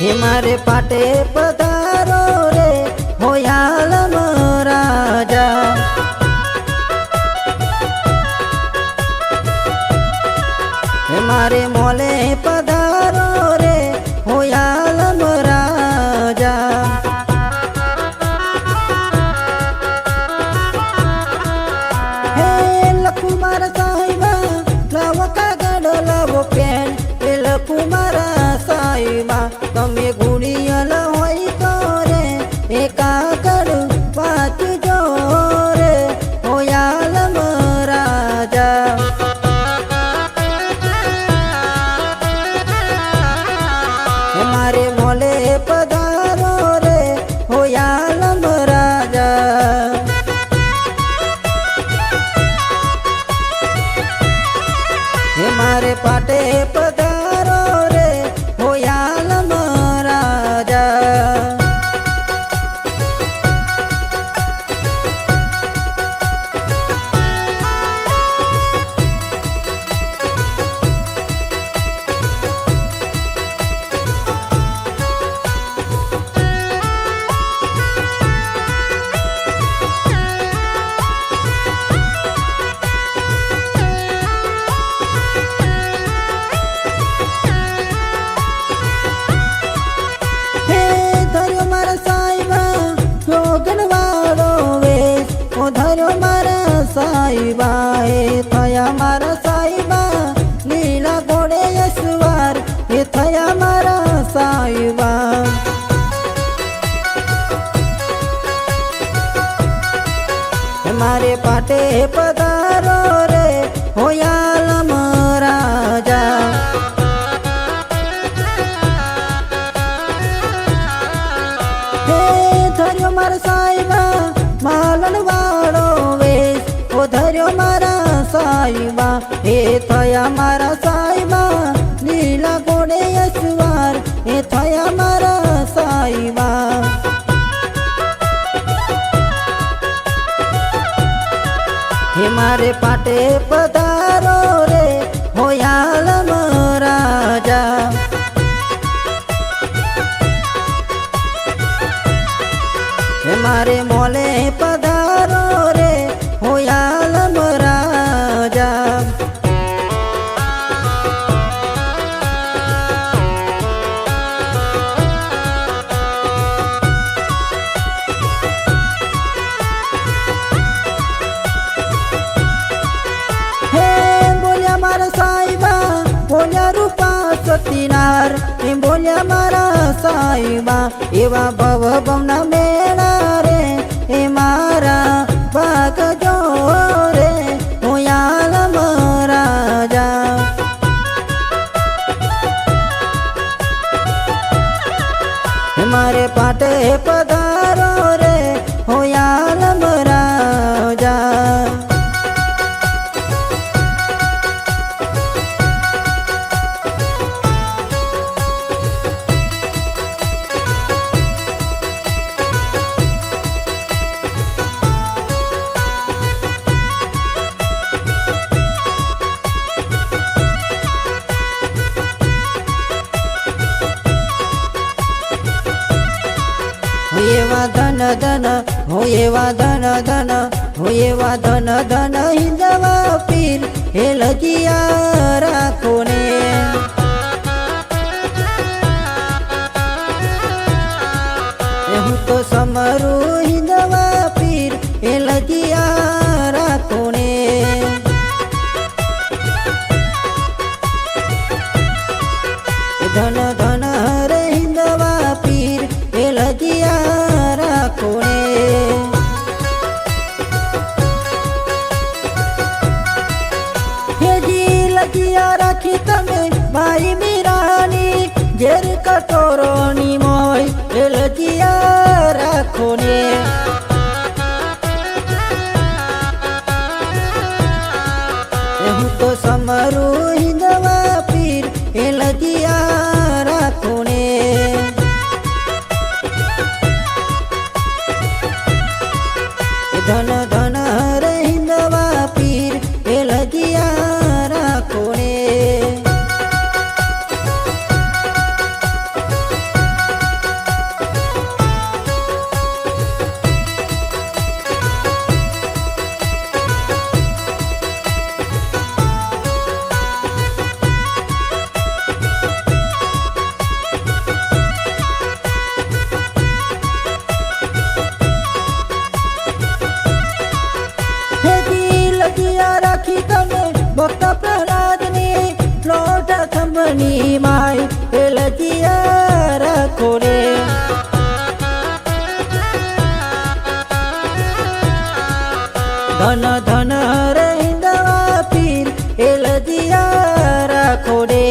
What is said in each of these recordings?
हे मारे पाटे पधारो रे होयालम राजा। हे मारे मोले पधारो रे होयालम राजा। हे लकुमार साहिबा लाव कागड़ लावो पेन। हे लकुमार साहिबा तमे गुड़ियल होई तो रे ए कागड़ वांचजो रे होयालम राजा। हे मारे मोले पधारो रे होयालम राजा। हे मारे पाटे पधारो रे होयालम राजा। साहिबा हे थया मारा साहिबा लीला घोड़े यसवार। हे थया मारा साहिबा। मारे पाटे पधारो रे होयालम राजा। हे थयो मारा साहिबा मालन वाड़ो वेश। ओ धर्यो मारा साहिबा हे थया मारा साहिबा लीला घोड़े यसवार। हे थया मारा साहिबा। हे मारे पाटे पधारो रे होयालम राजा। हे मारे मोले पधारो रे होयालम राजा। हे बोलिया मारा साहिबा बोलिया रूपा सतीनार। हे बोलिया मारा साहिबा एवा भव भवना मेणा रे। हे मारा भाग जो रे होयालम राजा। हे मारे पाटे पधारो रे होयालम राजा। होएवा धन धन होएवा धन धन होएवा धन धन हिंदवा पीर हे लजिया राखो ने। हूँ तो समरू हिंदवा पीर हे लजिया राखो ने। धन धन रे हिंदवा पीर हे लजिया राखो ने। हे जी लजिया राखी तमे भाई मीरानी घेर कटोरोनी मोय हे लजिया राखो ने। हूँ तो समरू हिंदवा पीर हे लजिया राखो ने। धन धन रे हिंदवा पीर हे लजिया राखो ने। મારી માય એ લજિયા રાખો રે ધન ધન રે હિંદવા પીર એ લજિયા રાખો રે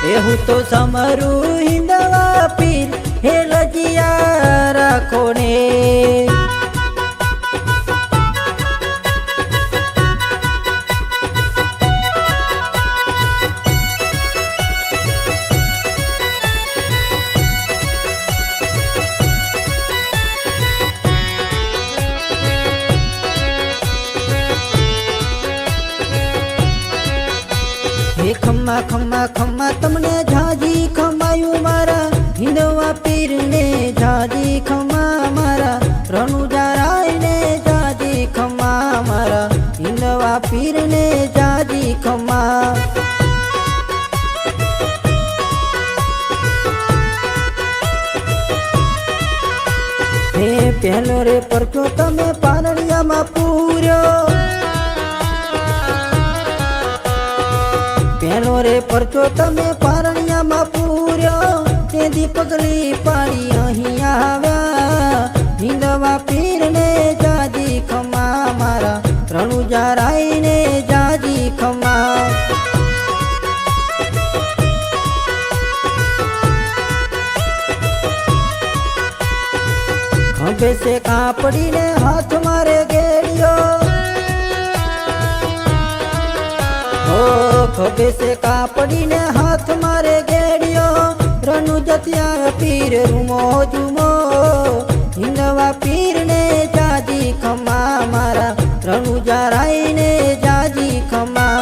એવું તો સમરું હિંદવા પીર હે લજિયા રાખો ને ખમ્મા ખમ્મા ખમ્મા તમને ઝાજી ખમાયું મારા હિંદવા પીર ને ઝાજી ખમા મારા રણુજા રાય ને ઝાજી ખમા મારા હિંદવા પીર ને ઝાજી ખમા હે પહેલો રે પરચો તમે પારણિયામાં પૂર્યો પહેલો રે પરચો તમે પારણિયામાં પૂર્યો તેથી પગલી પાડી અહીં આવ્યા હિંદવા પીર ને જાજી ખમા મારા રણુજા રાય ને જાજી ખમા ખંભે સે કાપડીને હાથ મારે ગેડિયો ખભે સે કાપડીને હાથ મારે ગેડિયો રનુ જતિયા પીર રૂમો જુમો હિંદવા પીર ને જાજી ખમા મારા રણુજા રાય ને જાજી ખમા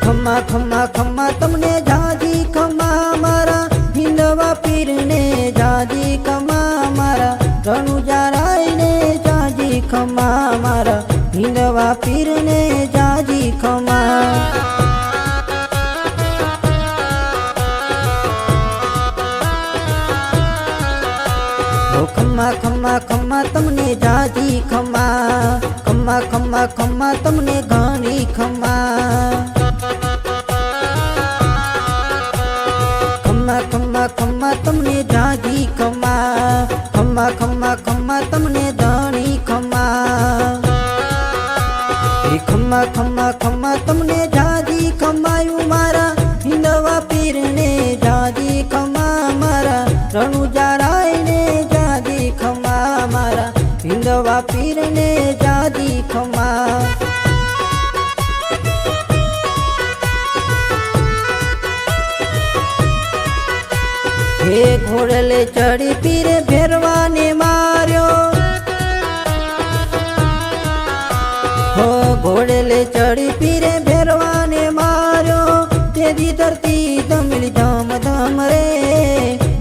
ખમા ખમા ખમા તમને જાજી ખમા મારા હિંદવા પીર ને જાજી ખમા મારા રણુજા રાય ને જાજી ખમા મારા હિંદવા પીર ને જાજી ખમા ખમ્મા ખમ્મા ખમ્મા તમને જાજી ખમા ખમ્મા ખમ્મા ખમ્મા તમને ઘણી ખમા ખમ્મા ખમ્મા ખમ્મા તમને જાજી ખમા ખમ્મા ખમ્મા ખમ્મા તમને ધણી ખમા ખમ્મા ખમ્મા ખમ્મા તમને જાજી ખમાયું મારા હિંદવા પીર ને જાજી ખમા મારા રણુજા રાય ને જાજી ખમા મારા હિંદવા પીર ને જાજી ખમા હે ઘોડલે ચડી પીરે ભેરવાને માર્યો હો ઘોડલે ચડી પીરે ભેરવાને માર્યો તેજી ધરતી ધમલી ધમ ધમ રે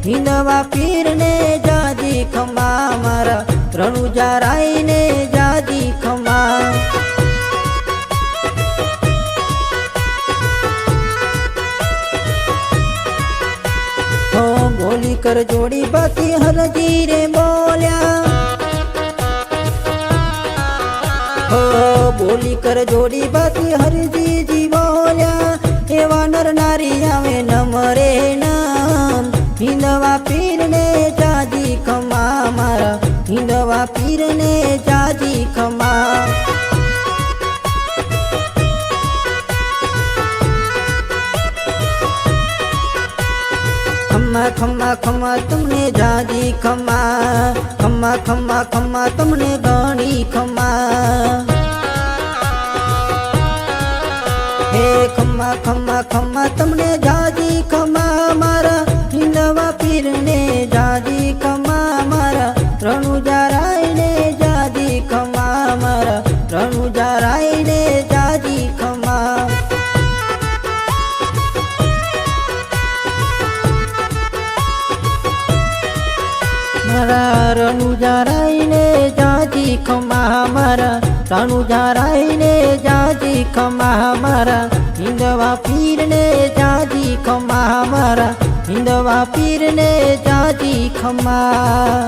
હિંદવા પીર ને જાજી ખમા મારા રણુજા રાય ને જાજી ખમા બોલી કર જોડી બાકી હરજી રે બોલ્યા હો બોલી કર જોડી બાકી હરજી જી બોલ્યા એવા નર નારી આવે નમરે નામ હિંદવા પીર ને જાજી ખમા મારા હિંદવા પીર ને જાજી ખમા ખમ્મા ખમ્મા ખમ્મા તમને જાજી ખમા ખમ્મા ખમ્મા ખમ્મા તમને ઘણી ખમા હે ખમ્મા ખમ્મા ખમ્મા તમને જાજી ખમા મારા હિંદવા પીર ને જાજી ખમા મારા રણુજા રાય ને જાજી ખમા મારા રણુજા રાય ને જાજી ખમા મારા રણુજા રાય ને જાજી ખમા મારા રણુજા રાય ને જાજી ખમા મારા હિંદવા પીર ને જાજી ખમા મારા હિંદવા પીરને જાજી ખમા।